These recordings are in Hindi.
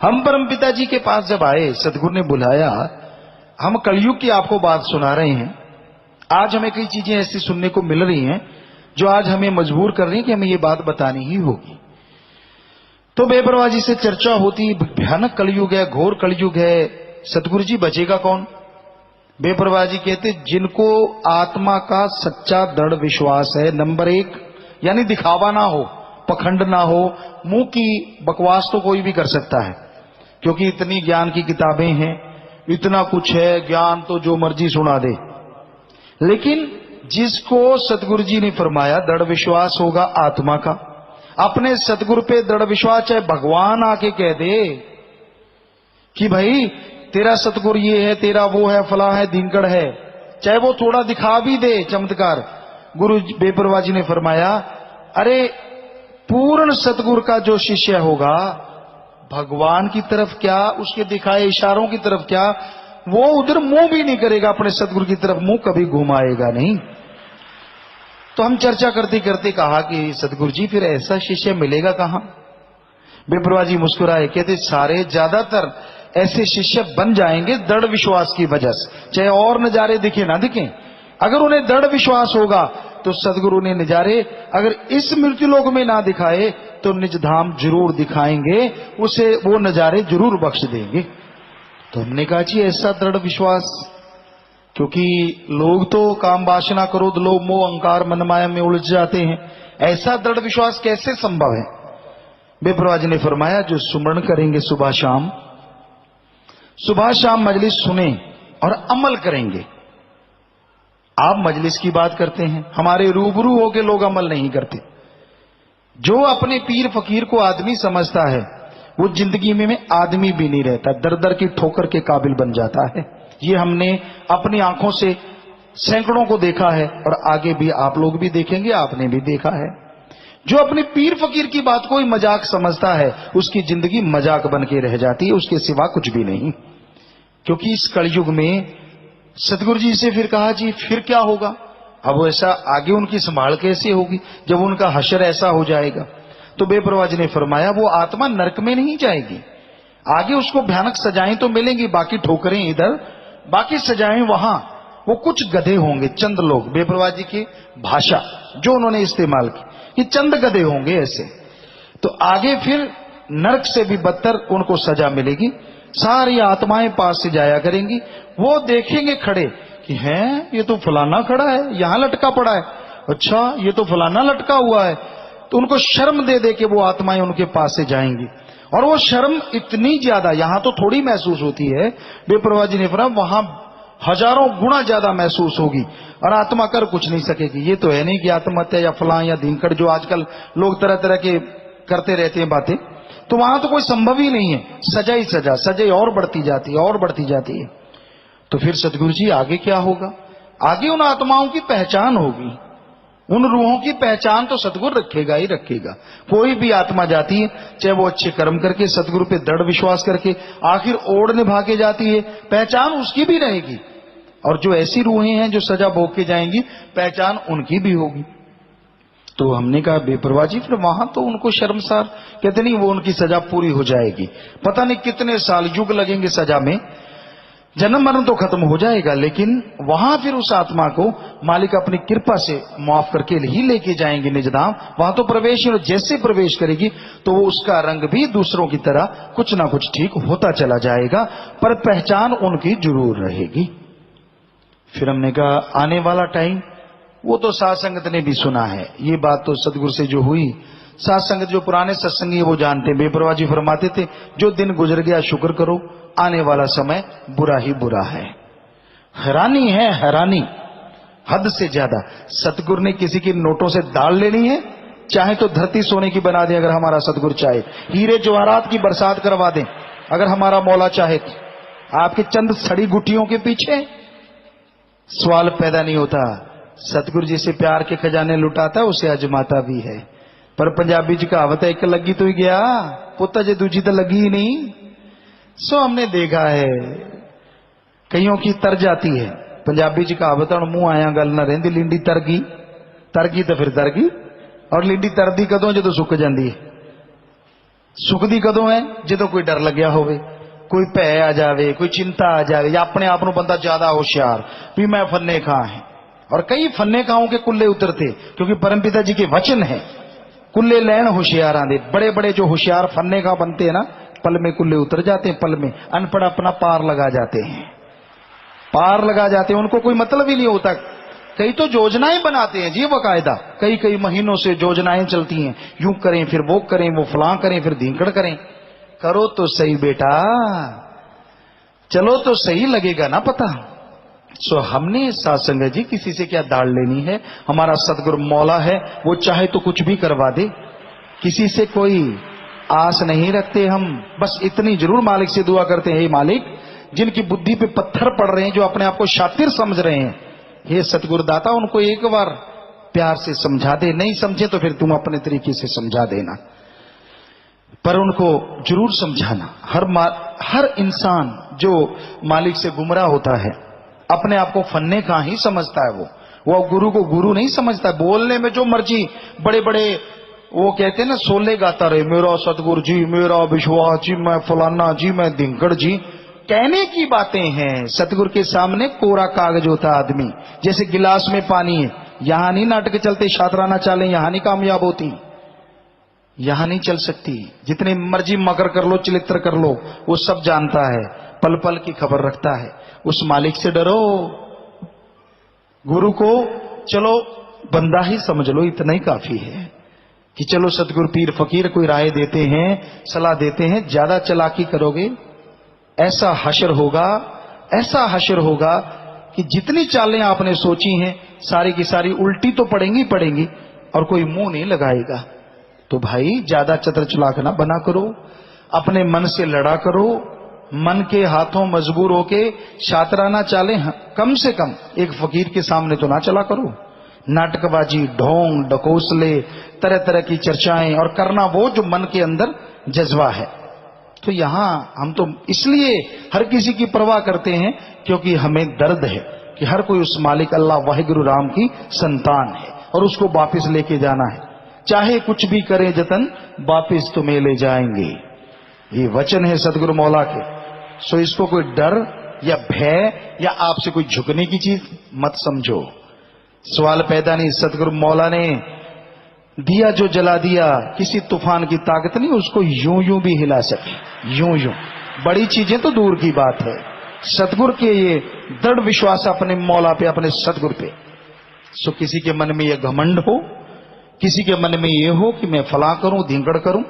हम परमपिता जी के पास जब आए, सदगुरु ने बुलाया, हम कलयुग की आपको बात सुना रहे हैं। आज हमें कई चीजें ऐसी सुनने को मिल रही हैं जो आज हमें मजबूर कर रही हैं कि हमें ये बात बतानी ही होगी। तो बेपरवाह जी से चर्चा होती, भयानक कलयुग है, घोर कलयुग है, सतगुरु जी बचेगा कौन? बेपरवाह जी कहते जिनको आत्मा का सच्चा दृढ़ विश्वास है, नंबर एक, यानी दिखावा ना हो, पखंड ना हो, मुंह की बकवास तो कोई भी कर सकता है, क्योंकि इतनी ज्ञान की किताबें हैं, इतना कुछ है, ज्ञान तो जो मर्जी सुना दे। लेकिन जिसको सतगुरु जी ने फरमाया दृढ़ विश्वास होगा आत्मा का, अपने सतगुरु पे दृढ़ विश्वास, चाहे भगवान आके कह दे कि भाई तेरा सतगुरु ये है, तेरा वो है, फला है, धींकड़ है, चाहे वो थोड़ा दिखा भी दे चमत्कार, गुरु बेपरवाह जी ने फरमाया अरे पूर्ण सतगुरु का जो शिष्य होगा, भगवान की तरफ क्या, उसके दिखाए इशारों की तरफ क्या, वो उधर मुंह भी नहीं करेगा, अपने सतगुरु की तरफ मुंह कभी घुमाएगा नहीं। तो हम चर्चा करते करते कहा कि सतगुरु जी फिर ऐसा शिष्य मिलेगा कहां? बेपरवाह जी मुस्कुराए, कहते सारे ज्यादातर ऐसे शिष्य बन जाएंगे दृढ़ विश्वास की वजह से, चाहे और नजारे दिखे ना दिखे। अगर उन्हें दृढ़ विश्वास होगा तो सदगुरु ने नजारे अगर इस मृत्युलोक में ना दिखाए तो निज धाम जरूर दिखाएंगे, उसे वो नजारे जरूर बख्श देंगे। तो हमने कहा जी ऐसा दृढ़ विश्वास, क्योंकि लोग तो काम वासना क्रोध लोभ मोह अहंकार मन माया में उलझ जाते हैं, ऐसा दृढ़ विश्वास कैसे संभव है? बेपरवाह जी ने फरमाया जो सुमरण करेंगे सुबह शाम मजलिस सुने और अमल करेंगे। आप मजलिस की बात करते हैं, हमारे रूबरू होके लोग अमल नहीं करते। जो अपने पीर फकीर को आदमी समझता है वो जिंदगी में आदमी भी नहीं रहता, दर दर की ठोकर के काबिल बन जाता है। ये हमने अपनी आंखों से सैकड़ों को देखा है और आगे भी आप लोग भी देखेंगे, आपने भी देखा है। जो अपने पीर फकीर की बात को ही मजाक समझता है उसकी जिंदगी मजाक बन के रह जाती है, उसके सिवा कुछ भी नहीं। क्योंकि इस कलयुग में सतगुरु जी से फिर कहा जी फिर क्या होगा? अब ऐसा आगे उनकी संभाल कैसे होगी जब उनका हशर ऐसा हो जाएगा? तो बेपरवाह जी ने फरमाया वो आत्मा नरक में नहीं जाएगी, आगे उसको भयानक सजाएं तो मिलेंगी, बाकी ठोकरें इधर, बाकी सजाएं वहां। वो कुछ गधे होंगे, चंद लोग, बेपरवाह जी की भाषा जो उन्होंने इस्तेमाल की, कि चंद गधे होंगे ऐसे। तो आगे फिर नरक से भी बदतर उनको सजा मिलेगी। सारी आत्माएं पास से जाया करेंगी, वो देखेंगे खड़े कि हैं ये तो फलाना खड़ा है, यहां लटका पड़ा है, अच्छा ये तो फलाना लटका हुआ है। तो उनको शर्म दे दे के वो आत्माएं उनके पास से जाएंगी, और वो शर्म इतनी ज्यादा, यहां तो थोड़ी महसूस होती है, बेपरवाह जी ने फरमाया वहां हजारों गुना ज्यादा महसूस होगी, और आत्मा कर कुछ नहीं सकेगी। ये तो है नहीं कि आत्महत्या या फलां या धींकड़ जो आजकल लोग तरह तरह के करते रहते हैं बातें, तो वहां तो कोई संभव ही नहीं है, सजा ही सजा, सजा और बढ़ती जाती है और बढ़ती जाती है। तो फिर सतगुरु जी आगे क्या होगा? आगे उन आत्माओं की पहचान होगी, उन रूहों की पहचान तो सतगुरु रखेगा ही रखेगा। कोई भी आत्मा जाती है, चाहे वो अच्छे कर्म करके सतगुरु पे दृढ़ विश्वास करके आखिर ओढ़ निभा के जाती है, पहचान उसकी भी रहेगी। और जो ऐसी रूहें हैं जो सजा भोग के जाएंगी, पहचान उनकी भी होगी। तो हमने कहा बेपरवाह जी फिर वहां तो उनको शर्मसार, कहते नहीं वो उनकी सजा पूरी हो जाएगी, पता नहीं कितने साल युग लगेंगे सजा में, जन्म मरण तो खत्म हो जाएगा, लेकिन वहां फिर उस आत्मा को मालिक अपनी कृपा से माफ करके ही लेके जाएंगे निज धाम। वहां तो प्रवेश, जैसे प्रवेश करेगी तो वो उसका रंग भी दूसरों की तरह कुछ ना कुछ ठीक होता चला जाएगा, पर पहचान उनकी जरूर रहेगी। फिर हमने कहा आने वाला टाइम वो तो साध संगत ने भी सुना है, ये बात तो सदगुरु से जो हुई, साध संगत जो पुराने सत्संगी वो जानते। बेपरवाह जी फरमाते थे जो दिन गुजर गया शुक्र करो, आने वाला समय बुरा ही बुरा है। हैरानी है, हैरानी हद से ज्यादा। सतगुरु ने किसी की नोटों से दाल लेनी है, चाहे तो धरती सोने की बना दे, अगर हमारा सतगुरु चाहे हीरे जवाहरात की बरसात करवा दे, अगर हमारा मौला चाहे। आपके चंद सड़ी गुटियों के पीछे सवाल पैदा नहीं होता। सतगुरु जी से प्यार के खजाने लुटाता है, उसे अजमाता भी है। पर पंजाबी जी कहावत है, एक लगी तो ही गया पुत्ता जे दूजी तो लगी ही नहीं। सो हमने देखा है कईयों की तर जाती है। पंजाबी जी कहावत है मुंह आया गल ना रहिंदी, लींडी तर गई तो फिर तर गई, और लींडी तरदी कदों जो सुक जाती है। सुख दी कदों है जो कोई डर लग्या होवे, कोई भै आ जावे, कोई चिंता आ जावे, या अपने आप को बंदा ज्यादा होशियार भी मैं फन्ने खा है। और कई फन्ने खाओं के कुल्ले उतरते, क्योंकि परमपिता जी के वचन है कुल्ले लैन होशियार आंदे। बड़े बड़े जो होशियार फन्ने खा बनते हैं ना, पल में कुल्ले उतर जाते हैं, पल में। अनपढ़ अपना पार लगा जाते हैं, पार लगा जाते हैं, उनको कोई मतलब ही नहीं होता। कई तो योजनाएं बनाते हैं जी बकायदा, कई कई महीनों से योजनाएं चलती हैं, यूं करें फिर वो करें, वो फलां करें फिर धींकड़ करें। करो तो सही बेटा, चलो तो सही, लगेगा ना पता। सो हमने सासंग जी किसी से क्या दाड़ लेनी है। हमारा सतगुरु मौला है, वो चाहे तो कुछ भी करवा दे, किसी से कोई आस नहीं रखते हम। बस इतनी जरूर मालिक से दुआ करते हैं, हे मालिक जिनकी बुद्धि पे पत्थर पड़ रहे हैं, जो अपने आप को शातिर समझ रहे हैं, हे सतगुरुदाता उनको एक बार प्यार से समझा दे, नहीं समझे तो फिर तुम अपने तरीके से समझा देना, पर उनको जरूर समझाना। हर इंसान जो मालिक से गुमराह होता है अपने आप को फन्ने का ही समझता है, वो गुरु को गुरु नहीं समझता। बोलने में जो मर्जी बड़े बड़े वो कहते हैं ना, सोले गाता रहे, मेरा सतगुरु जी, मेरा विश्वास जी, मैं फलाना जी, मैं धिंकड़ जी। कहने की बातें हैं, सतगुरु के सामने कोरा कागज होता आदमी, जैसे गिलास में पानी है। यहां नहीं नाटक चलते, शातराना चालें यहां नहीं कामयाब होती, यहां नहीं चल सकती। जितने मर्जी मकर कर लो, चिलित्र कर लो, वो सब जानता है, पल पल की खबर रखता है। उस मालिक से डरो, गुरु को चलो बंदा ही समझ लो, इतना ही काफी है कि चलो सतगुरु पीर फकीर कोई राय देते हैं, सलाह देते हैं, ज्यादा चालाकी करोगे ऐसा हशर होगा, ऐसा हशर होगा कि जितनी चालें आपने सोची हैं सारी की सारी उल्टी तो पड़ेंगी पड़ेंगी, और कोई मुंह नहीं लगाएगा। तो भाई ज्यादा चतर चलाक ना बना करो, अपने मन से लड़ा करो, मन के हाथों मजबूर होके शातराना चालें कम से कम एक फकीर के सामने तो ना चला करो। नाटकबाजी, ढोंग डकोसले, तरह तरह की चर्चाएं, और करना वो जो मन के अंदर जज्बा है। तो यहां हम तो इसलिए हर किसी की परवाह करते हैं क्योंकि हमें दर्द है कि हर कोई उस मालिक अल्लाह वाहिगुरु राम की संतान है और उसको वापिस लेके जाना है। चाहे कुछ भी करें जतन, वापिस तुम्हें ले जाएंगे, ये वचन है सदगुरु मौला के। सो इसको कोई डर या भय या आपसे कोई झुकने की चीज मत समझो। सवाल पैदा नहीं, सदगुरु मौला ने दिया जो जला दिया, किसी तूफान की ताकत नहीं उसको यूं यूं भी हिला सके, यूं यूं। बड़ी चीजें तो दूर की बात है, सतगुरु के ये दृढ़ विश्वास अपने मौला पे, अपने सतगुरु पे। सो किसी के मन में ये घमंड हो, किसी के मन में ये हो कि मैं फला करूं, धिंकड़ करूं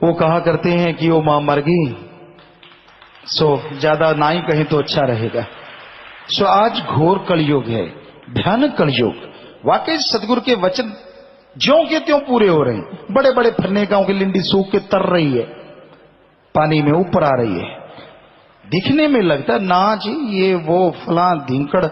वो कहा करते हैं कि वो मां मर गई, सो ज्यादा ना ही कहीं तो अच्छा रहेगा। सो आज घोर कलयुग है, भयानक कलयुग। वाकई सतगुरु के वचन ज्यों के त्यों पूरे हो रहे हैं। बड़े बड़े फन्ने गांव की लिंडी सूख के तर रही है, पानी में ऊपर आ रही है, दिखने में लगता है ना जी ये वो फला धिंकड़।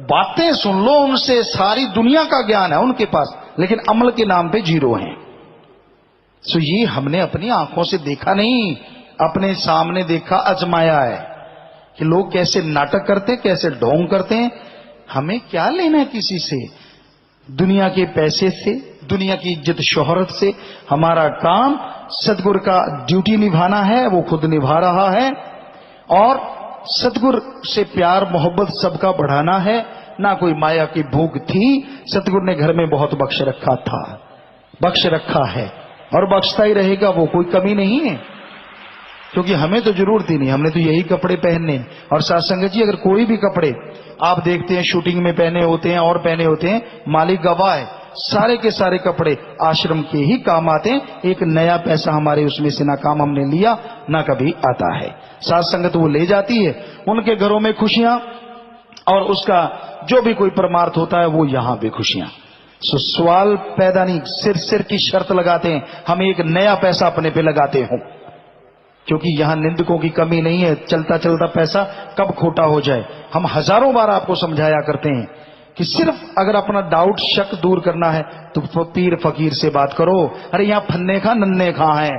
बातें सुन लो उनसे, सारी दुनिया का ज्ञान है उनके पास, लेकिन अमल के नाम पे जीरो हैं। सो ये हमने अपनी आंखों से देखा नहीं, अपने सामने देखा, आजमाया है कि लोग कैसे नाटक करते हैं, कैसे ढोंग करते हैं। हमें क्या लेना है किसी से, दुनिया के पैसे से, दुनिया की इज्जत शोहरत से। हमारा काम सतगुरु का ड्यूटी निभाना है, वो खुद निभा रहा है, और सतगुरु से प्यार मोहब्बत सबका बढ़ाना है। ना कोई माया की भूख थी, सतगुरु ने घर में बहुत बख्श रखा था, बख्श रखा है और बख्शता ही रहेगा, वो कोई कमी नहीं है। क्योंकि हमें तो जरूरत ही नहीं, हमने तो यही कपड़े पहनने। और साधुसंगत जी अगर कोई भी कपड़े आप देखते हैं शूटिंग में पहने होते हैं और पहने होते हैं, मालिक गवाह है, सारे के सारे कपड़े आश्रम के ही काम आते हैं। एक नया पैसा हमारे उसमें से ना काम हमने लिया ना कभी आता है। साध संगत वो ले जाती है, उनके घरों में खुशियां, और उसका जो भी कोई परमार्थ होता है वो यहां भी खुशियां। सो सवाल पैदा नहीं, सिर सिर की शर्त लगाते हैं, हम एक नया पैसा अपने पे लगाते हो, क्योंकि यहां निंदकों की कमी नहीं है। चलता चलता पैसा कब खोटा हो जाए। हम हजारों बार आपको समझाया करते हैं कि सिर्फ अगर अपना डाउट शक दूर करना है तो पीर फकीर से बात करो। अरे यहां फन्ने खा नन्ने खा है,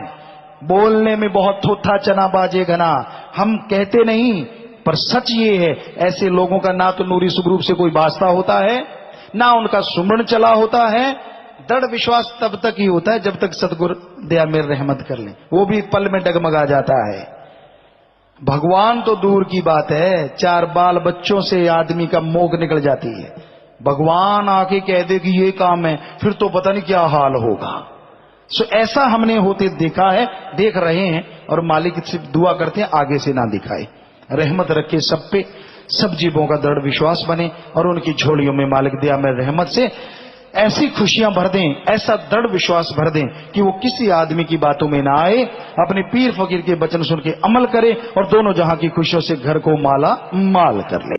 बोलने में बहुत थोथा चना बाजे घना, हम कहते नहीं, पर सच ये है ऐसे लोगों का ना तो नूरी स्वरूप से कोई वास्ता होता है, ना उनका सुमरण चला होता है, दृढ़ विश्वास तब तक ही होता है जब तक सदगुरु दया मेरे रहमत कर ले, वो भी पल में डगमगा जाता है। भगवान तो दूर की बात है, 4 बाल बच्चों से आदमी का मोग निकल जाती है। भगवान आके कह दे कि ये काम है, फिर तो पता नहीं क्या हाल होगा। सो ऐसा हमने होते देखा है, देख रहे हैं, और मालिक से दुआ करते हैं आगे से ना दिखाए, रहमत रखे सब पे, सब जीवों का दृढ़ विश्वास बने और उनकी झोलियों में मालिक दया में रहमत से ऐसी खुशियां भर दें, ऐसा दृढ़ विश्वास भर दें कि वो किसी आदमी की बातों में ना आए, अपने पीर फकीर के वचन सुन के अमल करे और दोनों जहां की खुशियों से घर को माला माल कर ले।